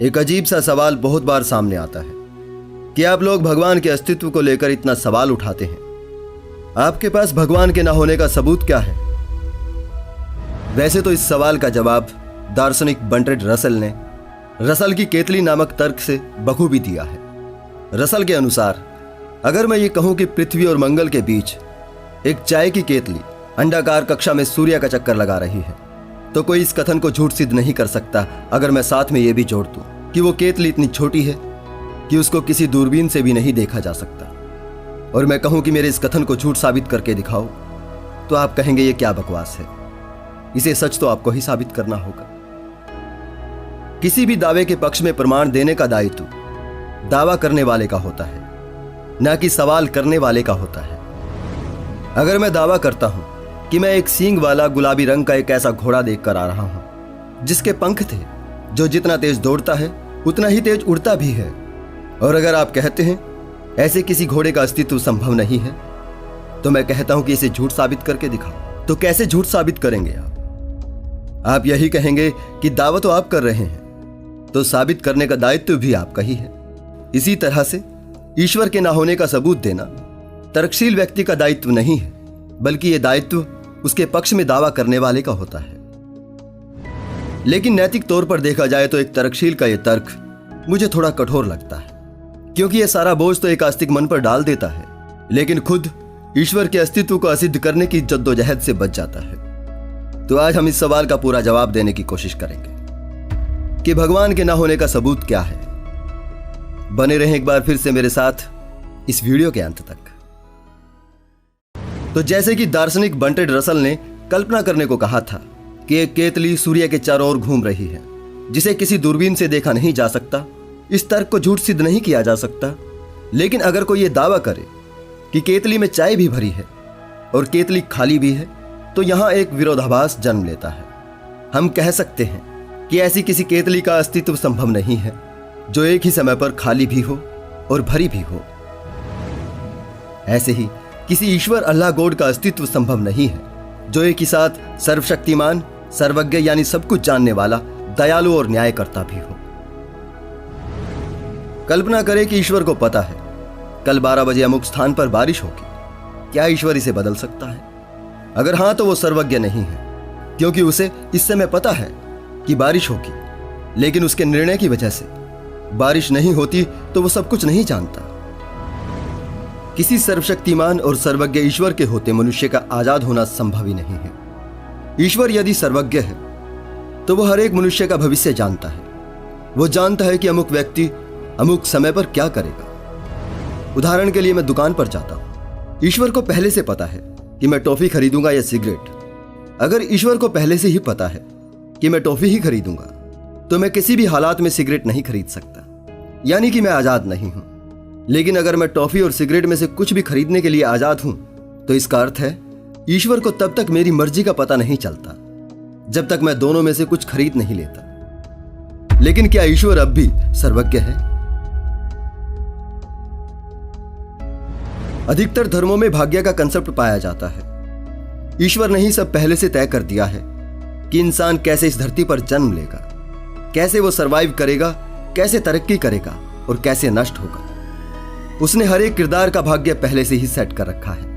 एक अजीब सा सवाल बहुत बार सामने आता है कि आप लोग भगवान के अस्तित्व को लेकर इतना सवाल उठाते हैं। आपके पास भगवान के ना होने का सबूत क्या है? वैसे तो इस सवाल का जवाब दार्शनिक बर्ट्रैंड रसल ने रसल की केतली नामक तर्क से बखूबी दिया है। रसल के अनुसार अगर मैं ये कहूं कि पृथ्वी और मंगल के बीच एक चाय की केतली अंडाकार कक्षा में सूर्य का चक्कर लगा रही है, तो कोई इस कथन को झूठ सिद्ध नहीं कर सकता अगर मैं साथ में यह भी जोड़ दूं कि वो केतली इतनी छोटी है कि उसको किसी दूरबीन से भी नहीं देखा जा सकता, और मैं कहूं कि मेरे इस कथन को झूठ साबित करके दिखाओ, तो आप कहेंगे ये क्या बकवास है। इसे सच तो आपको ही साबित करना होगा। किसी भी दावे के पक्ष में प्रमाण देने का दायित्व दावा करने वाले का होता है, न कि सवाल करने वाले का होता है। अगर मैं दावा करता हूं कि मैं एक सींग वाला गुलाबी रंग का एक ऐसा घोड़ा देखकर आ रहा हूं जिसके पंख थे, जो जितना तेज दौड़ता है उतना ही तेज उड़ता भी है, और अगर आप कहते हैं ऐसे किसी घोड़े का अस्तित्व संभव नहीं है, तो मैं कहता हूं कि इसे झूठ साबित करके दिखाओ। तो कैसे झूठ साबित करेंगे आप यही कहेंगे कि दावा तो आप कर रहे हैं, तो साबित करने का दायित्व भी आपका ही है। इसी तरह से ईश्वर के ना होने का सबूत देना तर्कशील व्यक्ति का दायित्व नहीं है, बल्कि यह दायित्व उसके पक्ष में दावा करने वाले का होता है। लेकिन नैतिक तौर पर देखा जाए तो एक तर्कशील का यह तर्क मुझे थोड़ा कठोर लगता है, क्योंकि यह सारा बोझ तो एक आस्तिक मन पर डाल देता है, लेकिन खुद ईश्वर के अस्तित्व को असिद्ध करने की जद्दोजहद से बच जाता है। तो आज हम इस सवाल का पूरा जवाब देने की कोशिश करेंगे कि भगवान के ना होने का सबूत क्या है। बने रहें एक बार फिर से मेरे साथ इस वीडियो के अंत तक। तो जैसे कि दार्शनिक बर्ट्रैंड रसल ने कल्पना करने को कहा था कि एक केतली सूर्य के चारों ओर घूम रही है जिसे किसी दूरबीन से देखा नहीं जा सकता, इस तर्क को झूठ सिद्ध नहीं किया जा सकता। लेकिन अगर कोई ये दावा करे कि केतली में चाय भी भरी है और केतली खाली भी है, तो यहां एक विरोधाभास जन्म लेता है। हम कह सकते हैं कि ऐसी किसी केतली का अस्तित्व संभव नहीं है जो एक ही समय पर खाली भी हो और भरी भी हो। ऐसे ही किसी ईश्वर अल्लाह गॉड का अस्तित्व संभव नहीं है जो एक ही साथ सर्वशक्तिमान, सर्वज्ञ यानी सब कुछ जानने वाला, दयालु और न्यायकर्ता भी हो। कल्पना करें कि ईश्वर को पता है कल 12 बजे अमुक स्थान पर बारिश होगी। क्या ईश्वर इसे बदल सकता है? अगर हां तो वो सर्वज्ञ नहीं है, क्योंकि उसे इस समय पता है कि बारिश होगी, लेकिन उसके निर्णय की वजह से बारिश नहीं होती तो वो सब कुछ नहीं जानता। किसी सर्वशक्तिमान और सर्वज्ञ ईश्वर के होते मनुष्य का आजाद होना संभव ही नहीं है। ईश्वर यदि सर्वज्ञ है तो वो हर एक मनुष्य का भविष्य जानता है। वो जानता है कि अमुक व्यक्ति अमुक समय पर क्या करेगा। उदाहरण के लिए मैं दुकान पर जाता हूं, ईश्वर को पहले से पता है कि मैं टॉफी खरीदूंगा या सिगरेट। अगर ईश्वर को पहले से ही पता है कि मैं टॉफी ही खरीदूंगा, तो मैं किसी भी हालात में सिगरेट नहीं खरीद सकता, यानी कि मैं आजाद नहीं हूं। लेकिन अगर मैं टॉफी और सिगरेट में से कुछ भी खरीदने के लिए आजाद हूं, तो इसका अर्थ है ईश्वर को तब तक मेरी मर्जी का पता नहीं चलता जब तक मैं दोनों में से कुछ खरीद नहीं लेता। लेकिन क्या ईश्वर अब भी सर्वज्ञ है? अधिकतर धर्मों में भाग्य का कंसेप्ट पाया जाता है। ईश्वर ने ही सब पहले से तय कर दिया है कि इंसान कैसे इस धरती पर जन्म लेगा, कैसे वो सरवाइव करेगा, कैसे तरक्की करेगा और कैसे नष्ट होगा। उसने हर एक किरदार का भाग्य पहले से ही सेट कर रखा है।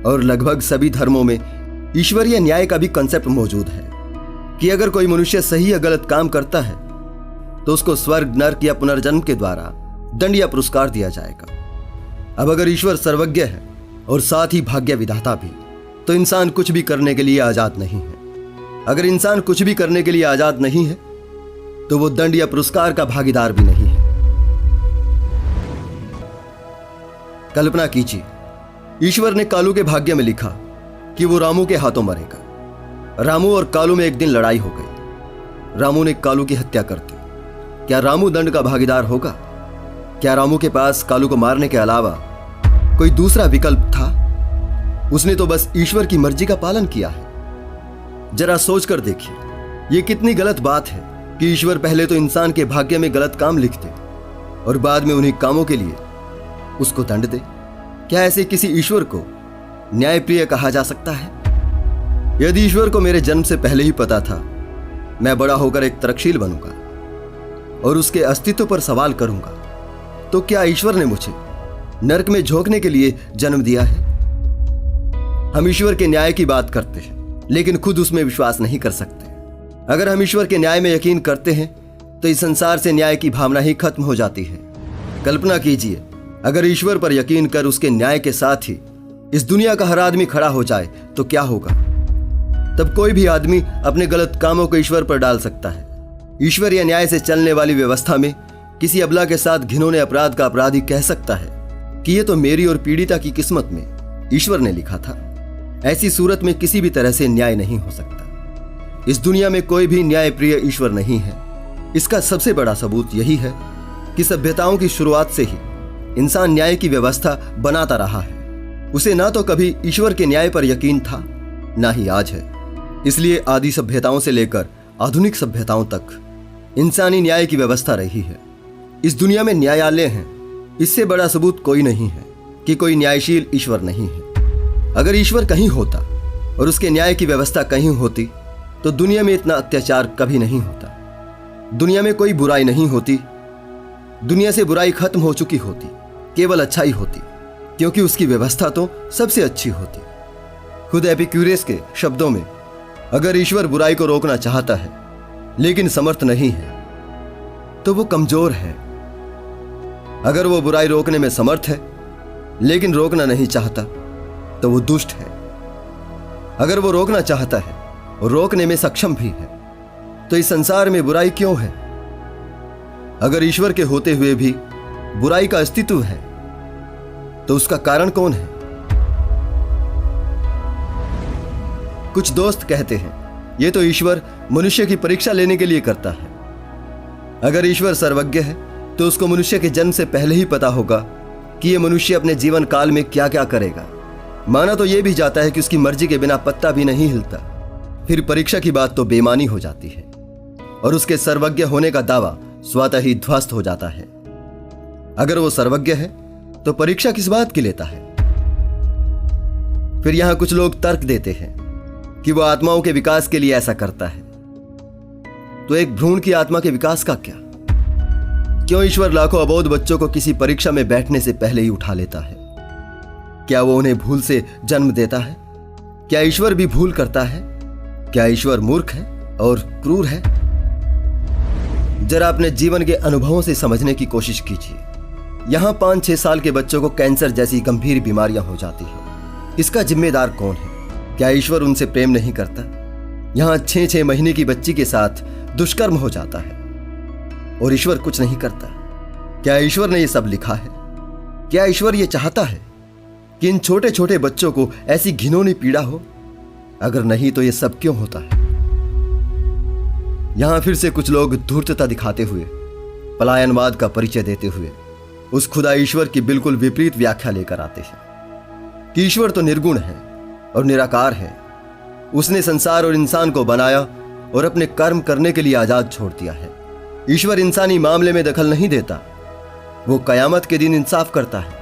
और लगभग सभी धर्मों में ईश्वरीय न्याय का भी कंसेप्ट मौजूद है कि अगर कोई मनुष्य सही या गलत काम करता है तो उसको स्वर्ग, नर्क या पुनर्जन्म के द्वारा दंड या पुरस्कार दिया जाएगा। अब अगर ईश्वर सर्वज्ञ है और साथ ही भाग्य विधाता भी, तो इंसान कुछ भी करने के लिए आजाद नहीं है। अगर इंसान कुछ भी करने के लिए आजाद नहीं है, तो वो दंड या पुरस्कार का भागीदार भी नहीं है। कल्पना कीजिए, ईश्वर ने कालू के भाग्य में लिखा कि वो रामू के हाथों मरेगा। रामू और कालू में एक दिन लड़ाई हो गई। रामू ने कालू की हत्या कर दी। क्या रामू दंड का भागीदार होगा? क्या रामू के पास कालू को मारने के अलावा कोई दूसरा विकल्प था? उसने तो बस ईश्वर की मर्जी का पालन किया है। जरा सोचकर देखिए, ये कितनी गलत बात है कि ईश्वर पहले तो इंसान के भाग्य में गलत काम लिख दे और बाद में उन्हीं कामों के लिए उसको दंड दे। क्या ऐसे किसी ईश्वर को न्यायप्रिय कहा जा सकता है? यदि ईश्वर को मेरे जन्म से पहले ही पता था मैं बड़ा होकर एक तर्कशील बनूंगा और उसके अस्तित्व पर सवाल करूंगा, तो क्या ईश्वर ने मुझे नरक में झोंकने के लिए जन्म दिया है? हम ईश्वर के न्याय की बात करते हैं, लेकिन खुद उसमें विश्वास नहीं कर सकते। अगर हम ईश्वर के न्याय में यकीन करते हैं तो इस संसार से न्याय की भावना ही खत्म हो जाती है। कल्पना कीजिए, अगर ईश्वर पर यकीन कर उसके न्याय के साथ ही इस दुनिया का हर आदमी खड़ा हो जाए तो क्या होगा? तब कोई भी आदमी अपने गलत कामों को ईश्वर पर डाल सकता है। ईश्वर या न्याय से चलने वाली व्यवस्था में किसी अबला के साथ घिनौने अपराध का अपराधी कह सकता है कि यह तो मेरी और पीड़िता की किस्मत में ईश्वर ने लिखा था। ऐसी सूरत में किसी भी तरह से न्याय नहीं हो सकता। इस दुनिया में कोई भी न्याय प्रिय ईश्वर नहीं है। इसका सबसे बड़ा सबूत यही है कि सभ्यताओं की शुरुआत से ही इंसान न्याय की व्यवस्था बनाता रहा है। उसे ना तो कभी ईश्वर के न्याय पर यकीन था, ना ही आज है। इसलिए आदि सभ्यताओं से लेकर आधुनिक सभ्यताओं तक इंसानी न्याय की व्यवस्था रही है। इस दुनिया में न्यायालय हैं, इससे बड़ा सबूत कोई नहीं है कि कोई न्यायशील ईश्वर नहीं है। अगर ईश्वर कहीं होता और उसके न्याय की व्यवस्था कहीं होती तो दुनिया में इतना अत्याचार कभी नहीं होता। दुनिया में कोई बुराई नहीं होती। दुनिया से बुराई खत्म हो चुकी होती, केवल अच्छाई होती, क्योंकि उसकी व्यवस्था तो सबसे अच्छी होती। खुद एपिक्यूरियस के शब्दों में, अगर ईश्वर बुराई को रोकना चाहता है लेकिन समर्थ नहीं है तो वो कमजोर है। अगर वो बुराई रोकने में समर्थ है लेकिन रोकना नहीं चाहता तो वो दुष्ट है। अगर वो रोकना चाहता है और रोकने में सक्षम भी है तो इस संसार में बुराई क्यों है? अगर ईश्वर के होते हुए भी बुराई का अस्तित्व है तो उसका कारण कौन है? कुछ दोस्त कहते हैं ये तो ईश्वर मनुष्य की परीक्षा लेने के लिए करता है। अगर ईश्वर सर्वज्ञ है तो उसको मनुष्य के जन्म से पहले ही पता होगा कि ये मनुष्य अपने जीवन काल में क्या क्या करेगा। माना तो यह भी जाता है कि उसकी मर्जी के बिना पत्ता भी नहीं हिलता, फिर परीक्षा की बात तो बेमानी हो जाती है और उसके सर्वज्ञ होने का दावा स्वतः ही ध्वस्त हो जाता है। अगर वो सर्वज्ञ है तो परीक्षा किस बात की लेता है? फिर यहां कुछ लोग तर्क देते हैं कि वो आत्माओं के विकास के लिए ऐसा करता है। तो एक भ्रूण की आत्मा के विकास का क्या? क्यों ईश्वर लाखों अबोध बच्चों को किसी परीक्षा में बैठने से पहले ही उठा लेता है? क्या वो उन्हें भूल से जन्म देता है? क्या ईश्वर भी भूल करता है? क्या ईश्वर मूर्ख है और क्रूर है? जरा अपने जीवन के अनुभवों से समझने की कोशिश कीजिए। यहां 5-6 साल के बच्चों को कैंसर जैसी गंभीर बीमारियां हो जाती हैं। इसका जिम्मेदार कौन है? क्या ईश्वर उनसे प्रेम नहीं करता? यहां 6-6 महीने की बच्ची के साथ दुष्कर्म हो जाता है और ईश्वर कुछ नहीं करता। क्या ईश्वर ने यह सब लिखा है? क्या ईश्वर यह चाहता है कि इन छोटे छोटे बच्चों को ऐसी घिनौनी पीड़ा हो? अगर नहीं तो यह सब क्यों होता है? यहां फिर से कुछ लोग धूर्तता दिखाते हुए, पलायनवाद का परिचय देते हुए उस खुदा ईश्वर की बिल्कुल विपरीत व्याख्या लेकर आते हैं कि ईश्वर तो निर्गुण है और निराकार है। उसने संसार और इंसान को बनाया और अपने कर्म करने के लिए आजाद छोड़ दिया है। ईश्वर इंसानी मामले में दखल नहीं देता, वो कयामत के दिन इंसाफ करता है।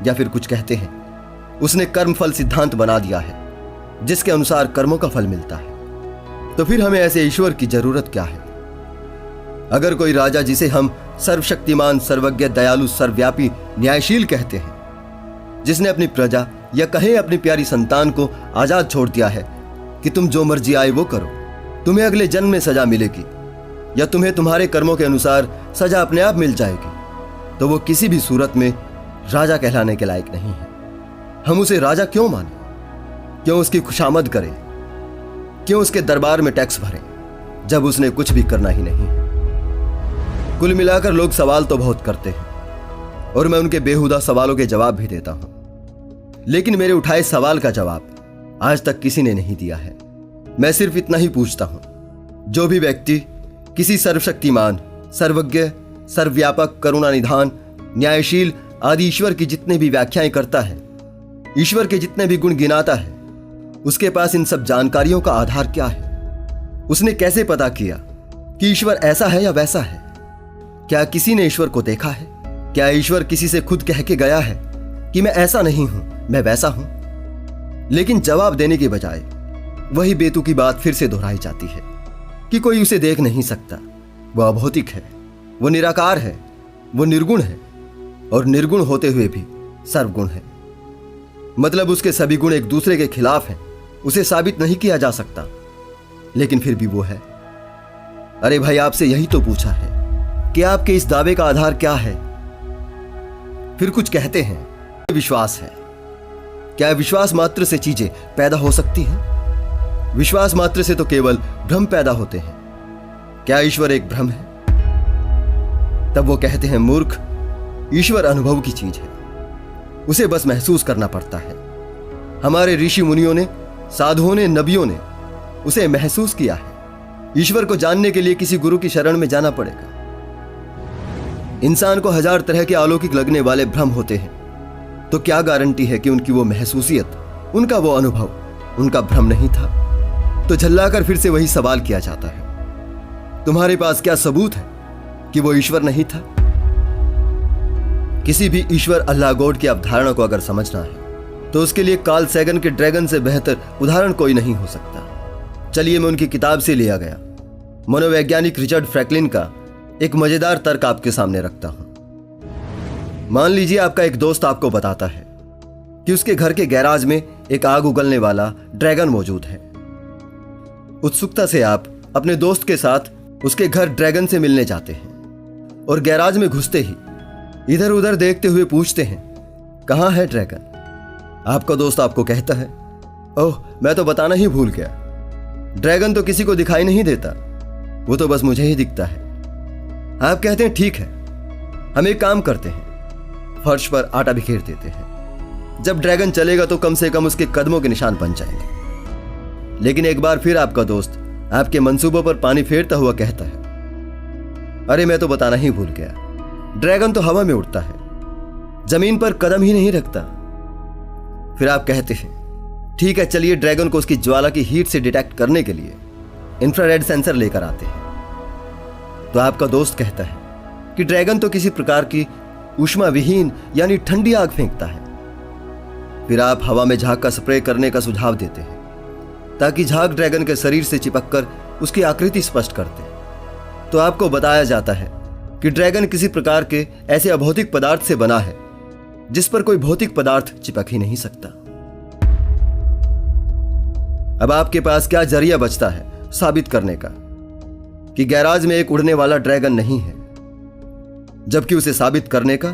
या फिर कुछ कहते हैं उसने कर्म फल सिद्धांत बना दिया है जिसके अनुसार कर्मों का फल मिलता है। तो फिर हमें ऐसे ईश्वर की जरूरत क्या है? अगर कोई राजा जिसे हम सर्वशक्तिमान, सर्वज्ञ, दयालु, सर्वव्यापी, न्यायशील कहते हैं, जिसने अपनी प्रजा या कहें अपनी प्यारी संतान को आजाद छोड़ दिया है कि तुम जो मर्जी आए वो करो, तुम्हें अगले जन्म में सजा मिलेगी या तुम्हें तुम्हारे कर्मों के अनुसार सजा अपने आप मिल जाएगी, तो वो किसी भी सूरत में राजा कहलाने के लायक नहीं है। हम उसे राजा क्यों माने? क्यों उसकी खुशामद करें? क्यों उसके दरबार में टैक्स भरें जब उसने कुछ भी करना ही नहीं है? कुल मिलाकर लोग सवाल तो बहुत करते हैं और मैं उनके बेहुदा सवालों के जवाब भी देता हूं, लेकिन मेरे उठाए सवाल का जवाब आज तक किसी ने नहीं दिया है। मैं सिर्फ इतना ही पूछता हूं, जो भी व्यक्ति किसी सर्वशक्तिमान, सर्वज्ञ, सर्वव्यापक, करुणानिधान, न्यायशील आदि ईश्वर की जितने भी व्याख्याएं करता है, ईश्वर के जितने भी गुण गिनाता है, उसके पास इन सब जानकारियों का आधार क्या है? उसने कैसे पता किया कि ईश्वर ऐसा है या वैसा है? क्या किसी ने ईश्वर को देखा है? क्या ईश्वर किसी से खुद कह के गया है कि मैं ऐसा नहीं हूं, मैं वैसा हूं? लेकिन जवाब देने के बजाय वही बेतुकी बात फिर से दोहराई जाती है कि कोई उसे देख नहीं सकता, वह अभौतिक है, वो निराकार है, वो निर्गुण है, और निर्गुण होते हुए भी सर्वगुण है। मतलब उसके सभी गुण एक दूसरे के खिलाफ हैं, उसे साबित नहीं किया जा सकता, लेकिन फिर भी वो है। अरे भाई, आपसे यही तो पूछा है कि आपके इस दावे का आधार क्या है? फिर कुछ कहते हैं विश्वास है। क्या विश्वास मात्र से चीजें पैदा हो सकती हैं? विश्वास मात्र से तो केवल भ्रम पैदा होते हैं। क्या ईश्वर एक भ्रम है? तब वो कहते हैं मूर्ख, ईश्वर अनुभव की चीज है, उसे बस महसूस करना पड़ता है। हमारे ऋषि मुनियों ने, साधुओं ने, नबियों ने उसे महसूस किया है। ईश्वर को जानने के लिए किसी गुरु की शरण में जाना पड़ेगा। इंसान को 1000 तरह के अलौकिक लगने वाले भ्रम होते हैं, तो क्या गारंटी है कि उनकी वो महसूसियत, उनका वो अनुभव, उनका भ्रम नहीं था? तो झल्लाकर फिर से वही सवाल किया जाता है, तुम्हारे पास क्या सबूत है कि वो ईश्वर नहीं था? किसी भी ईश्वर अल्लाह गॉड की अवधारणा को अगर समझना है तो उसके लिए कार्ल सैगन के ड्रैगन से बेहतर उदाहरण कोई नहीं हो सकता। चलिए, मैं उनकी किताब से लिया गया मनोवैज्ञानिक रिचर्ड फ्रैंकलिन का एक मजेदार तर्क आपके सामने रखता हूं। मान लीजिए आपका एक दोस्त आपको बताता है कि उसके घर के गैराज में एक आग उगलने वाला ड्रैगन मौजूद है। उत्सुकता से आप अपने दोस्त के साथ उसके घर ड्रैगन से मिलने जाते हैं और गैराज में घुसते ही इधर उधर देखते हुए पूछते हैं, कहां है ड्रैगन? आपका दोस्त आपको कहता है, ओह, मैं तो बताना ही भूल गया, ड्रैगन तो किसी को दिखाई नहीं देता, वो तो बस मुझे ही दिखता है। आप कहते हैं, ठीक है, हम एक काम करते हैं, फर्श पर आटा बिखेर देते हैं, जब ड्रैगन चलेगा तो कम से कम उसके कदमों के निशान बन जाएंगे। लेकिन एक बार फिर आपका दोस्त आपके मंसूबों पर पानी फेरता हुआ कहता है, अरे मैं तो बताना ही भूल गया, ड्रैगन तो हवा में उड़ता है, जमीन पर कदम ही नहीं रखता। फिर आप कहते हैं, ठीक है, चलिए ड्रैगन को उसकी ज्वाला की हीट से डिटेक्ट करने के लिए इंफ्रारेड सेंसर लेकर आते हैं। तो आपका दोस्त कहता है कि ड्रैगन तो किसी प्रकार की ऊष्मा विहीन यानी ठंडी आग फेंकता है। फिर आप हवा में झाग का स्प्रे करने का सुझाव देते हैं ताकि झाग ड्रैगन के शरीर से चिपककर उसकी आकृति स्पष्ट करते। तो आपको बताया जाता है कि ड्रैगन किसी प्रकार के ऐसे अभौतिक पदार्थ से बना है जिस पर कोई भौतिक पदार्थ चिपक ही नहीं सकता। अब आपके पास क्या जरिया बचता है साबित करने का कि गैराज में एक उड़ने वाला ड्रैगन नहीं है, जबकि उसे साबित करने का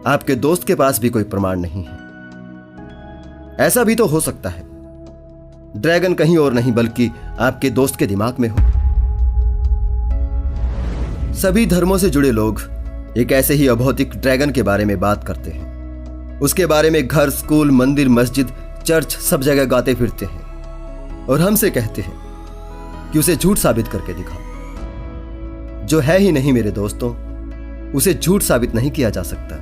आपके दोस्त के पास भी कोई प्रमाण नहीं है। ऐसा भी तो हो सकता है ड्रैगन कहीं और नहीं बल्कि आपके दोस्त के दिमाग में हो। सभी धर्मों से जुड़े लोग एक ऐसे ही अभौतिक ड्रैगन के बारे में बात करते हैं। उसके बारे में घर, स्कूल, मंदिर, मस्जिद, चर्च सब जगह गाते फिरते हैं और हमसे कहते हैं कि उसे झूठ साबित करके दिखाओ। जो है ही नहीं मेरे दोस्तों, उसे झूठ साबित नहीं किया जा सकता।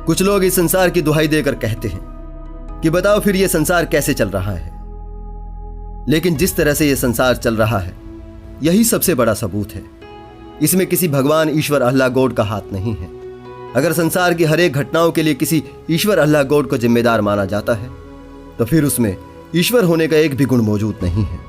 कुछ लोग इस संसार की दुहाई देकर कहते हैं कि बताओ फिर यह संसार कैसे चल रहा है। लेकिन जिस तरह से यह संसार चल रहा है यही सबसे बड़ा सबूत है। इसमें किसी भगवान, ईश्वर, अल्लाह गॉड का हाथ नहीं है। अगर संसार की हर एक घटनाओं के लिए किसी ईश्वर, अल्लाह गॉड को जिम्मेदार माना जाता है तो फिर उसमें ईश्वर होने का एक भी गुण मौजूद नहीं है।